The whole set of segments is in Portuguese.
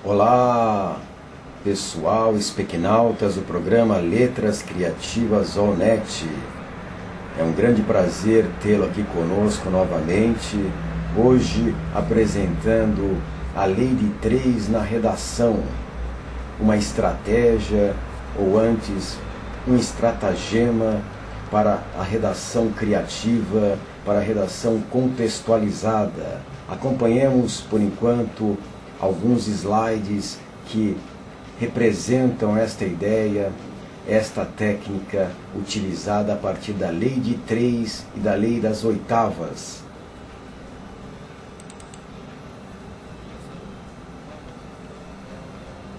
Olá, pessoal, espequinautas do programa Letras Criativas ONET. É um grande prazer tê-lo aqui conosco novamente, hoje apresentando a Lei de 3 na redação, uma estratégia, ou antes, um estratagema para a redação criativa, para a redação contextualizada. Acompanhemos, por enquanto, alguns slides que representam esta ideia, esta técnica utilizada a partir da Lei de 3 e da Lei das Oitavas.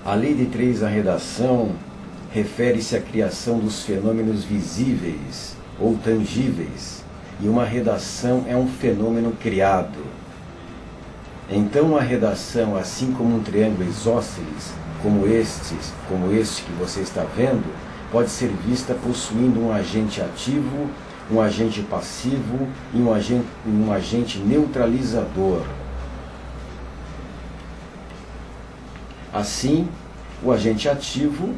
A Lei de 3 na redação refere-se à criação dos fenômenos visíveis ou tangíveis, e uma redação é um fenômeno criado. Então a redação, assim como um triângulo isósceles, como este que você está vendo, pode ser vista possuindo um agente ativo, um agente passivo e um agente neutralizador. Assim, o agente ativo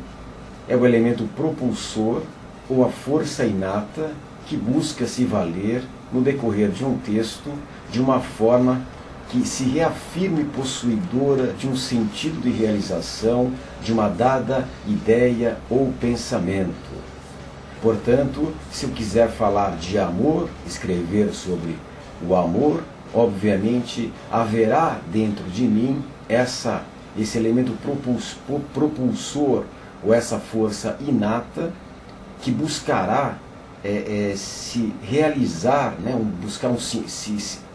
é o elemento propulsor ou a força inata que busca se valer no decorrer de um texto de uma forma que se reafirme possuidora de um sentido de realização de uma dada ideia ou pensamento. Portanto, se eu quiser falar de amor, escrever sobre o amor, obviamente haverá dentro de mim esse elemento propulsor ou essa força inata que buscará se realizar, né,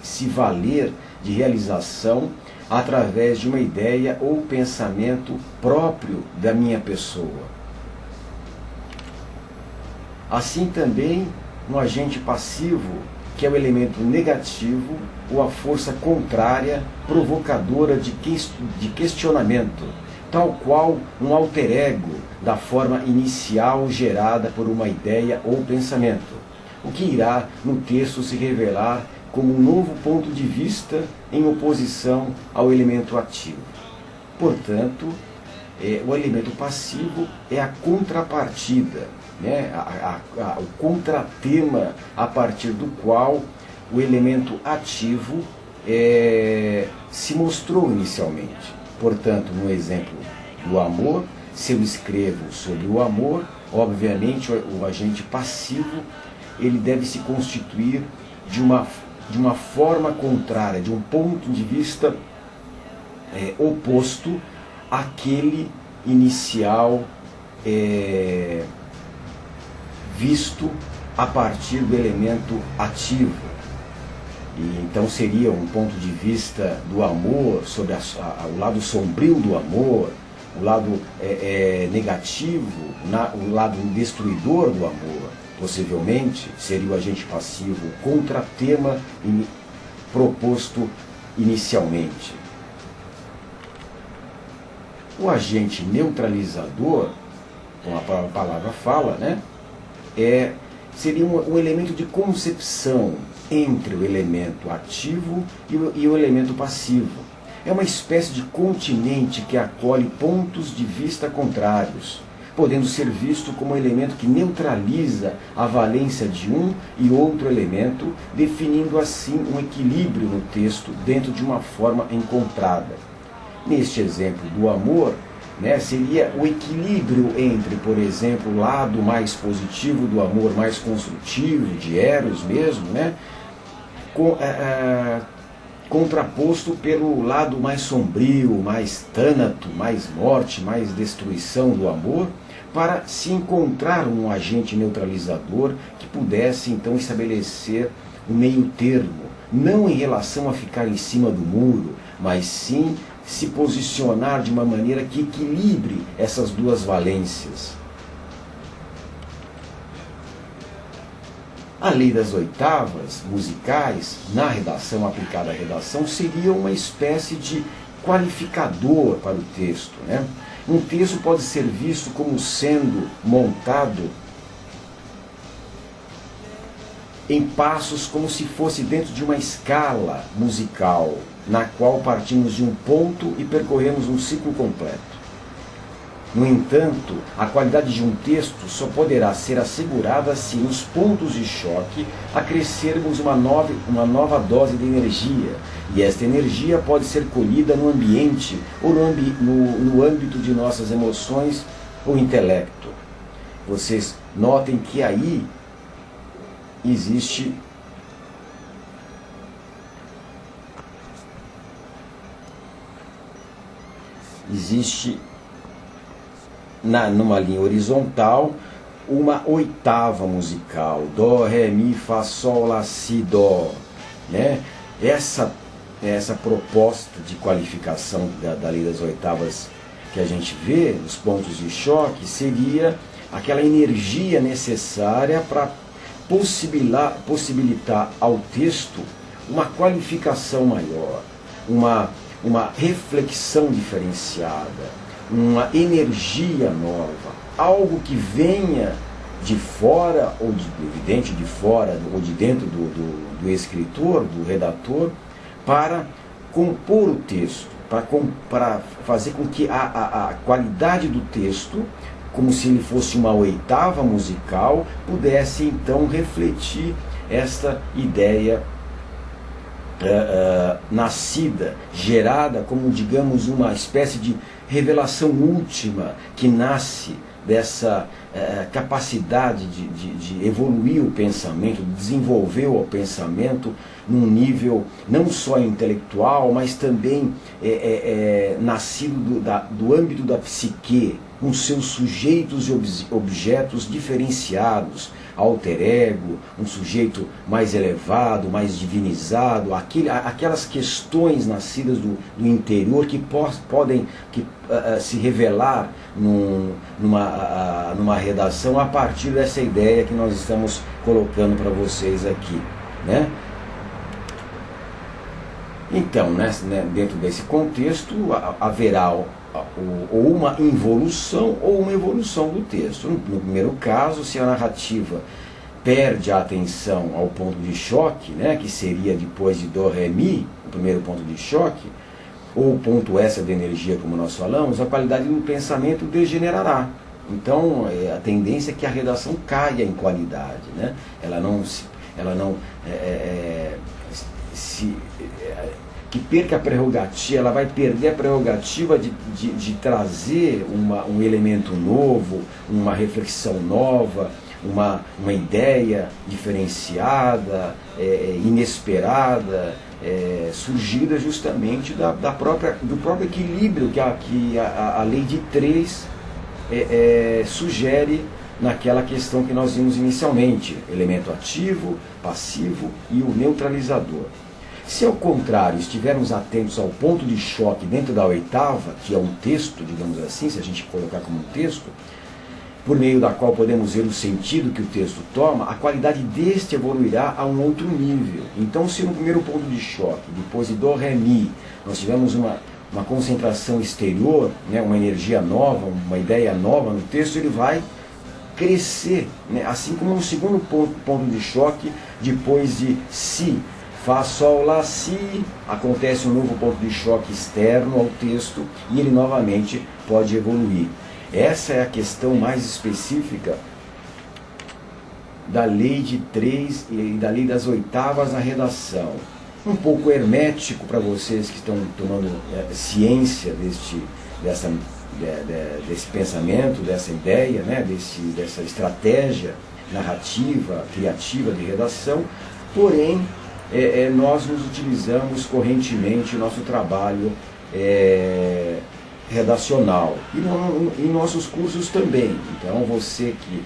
se valer de realização através de uma ideia ou pensamento próprio da minha pessoa. Assim também no agente passivo, que é o elemento negativo ou a força contrária provocadora de questionamento, tal qual um alter ego da forma inicial gerada por uma ideia ou pensamento, o que irá no texto se revelar como um novo ponto de vista em oposição ao elemento ativo. Portanto, o elemento passivo é a contrapartida, né? O contratema a partir do qual o elemento ativo se mostrou inicialmente. Portanto, no exemplo do amor, se eu escrevo sobre o amor, obviamente o agente passivo ele deve se constituir de uma forma contrária, de um ponto de vista oposto àquele inicial visto a partir do elemento ativo. E então seria um ponto de vista do amor, sobre o lado sombrio do amor, o lado negativo, o lado destruidor do amor. Possivelmente seria o agente passivo, o contratema proposto inicialmente. O agente neutralizador, como a palavra fala, né, seria um elemento de concepção entre o elemento ativo e o elemento passivo. É uma espécie de continente que acolhe pontos de vista contrários, podendo ser visto como um elemento que neutraliza a valência de um e outro elemento, definindo assim um equilíbrio no texto dentro de uma forma encontrada. Neste exemplo do amor, né, seria o equilíbrio entre, por exemplo, o lado mais positivo do amor, mais construtivo, de Eros mesmo, né, contraposto pelo lado mais sombrio, mais tânato, mais morte, mais destruição do amor, para se encontrar um agente neutralizador que pudesse então estabelecer um meio termo, não em relação a ficar em cima do muro, mas sim se posicionar de uma maneira que equilibre essas duas valências. A lei das oitavas musicais, na redação, aplicada à redação, seria uma espécie de qualificador para o texto, né? Um texto pode ser visto como sendo montado em passos como se fosse dentro de uma escala musical, na qual partimos de um ponto e percorremos um ciclo completo. No entanto, a qualidade de um texto só poderá ser assegurada se nos pontos de choque acrescermos uma nova dose de energia, e esta energia pode ser colhida no ambiente ou no âmbito de nossas emoções ou intelecto. Vocês notem que aí existe numa linha horizontal uma oitava musical, Dó, Ré, Mi, Fá, Sol, Lá, Si, Dó, né? Essa proposta de qualificação da lei das oitavas que a gente vê nos pontos de choque seria aquela energia necessária para possibilitar ao texto uma qualificação maior, uma reflexão diferenciada, uma energia nova, algo que venha de fora, ou evidente de fora, ou de dentro do escritor, do redator, para compor o texto, para fazer com que a qualidade do texto, como se ele fosse uma oitava musical, pudesse então refletir esta ideia nascida, gerada como, digamos, uma espécie de revelação última que nasce dessa capacidade de evoluir o pensamento, de desenvolver o pensamento num nível não só intelectual, mas também nascido do âmbito da psique, com seus sujeitos e objetos diferenciados, alter ego, um sujeito mais elevado, mais divinizado, aquelas questões nascidas do interior que podem se revelar numa redação a partir dessa ideia que nós estamos colocando para vocês aqui, né? Então, dentro desse contexto, haverá ou uma involução ou uma evolução do texto. No primeiro caso, se a narrativa perde a atenção ao ponto de choque, né, que seria depois de Dó, Ré, Mi, o primeiro ponto de choque, ou o ponto extra de energia, como nós falamos, a qualidade do pensamento degenerará. Então, a tendência é que a redação caia em qualidade, né? Que perca a prerrogativa, ela vai perder a prerrogativa de trazer um elemento novo, uma reflexão nova, uma ideia diferenciada, inesperada, surgida justamente do próprio equilíbrio que a lei de três sugere naquela questão que nós vimos inicialmente, elemento ativo, passivo e o neutralizador. Se ao contrário estivermos atentos ao ponto de choque dentro da oitava, que é um texto, digamos assim, se a gente colocar como um texto, por meio da qual podemos ver o sentido que o texto toma, a qualidade deste evoluirá a um outro nível. Então, se no primeiro ponto de choque, depois de Dó, Ré, Mi, nós tivemos uma concentração exterior, né, uma energia nova, uma ideia nova no texto, ele vai crescer, né, assim como no segundo ponto de choque, depois de Si, Fá, Sol, Lá, Si, acontece um novo ponto de choque externo ao texto e ele novamente pode evoluir. Essa é a questão mais específica da lei de três e da lei das oitavas na redação. Um pouco hermético para vocês que estão tomando ciência desse pensamento, dessa ideia, né, dessa estratégia narrativa, criativa de redação, porém nós nos utilizamos correntemente no nosso trabalho redacional e em nossos cursos também. Então você que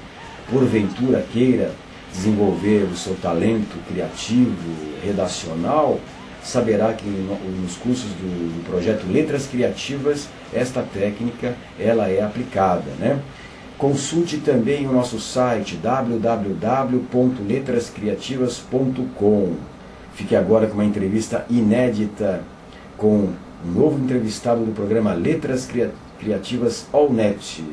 porventura queira desenvolver o seu talento criativo, redacional, saberá que nos cursos do projeto Letras Criativas esta técnica ela é aplicada, né? Consulte também o nosso site www.letrascriativas.com. Fique agora com uma entrevista inédita com um novo entrevistado do programa Letras Criativas AllNet.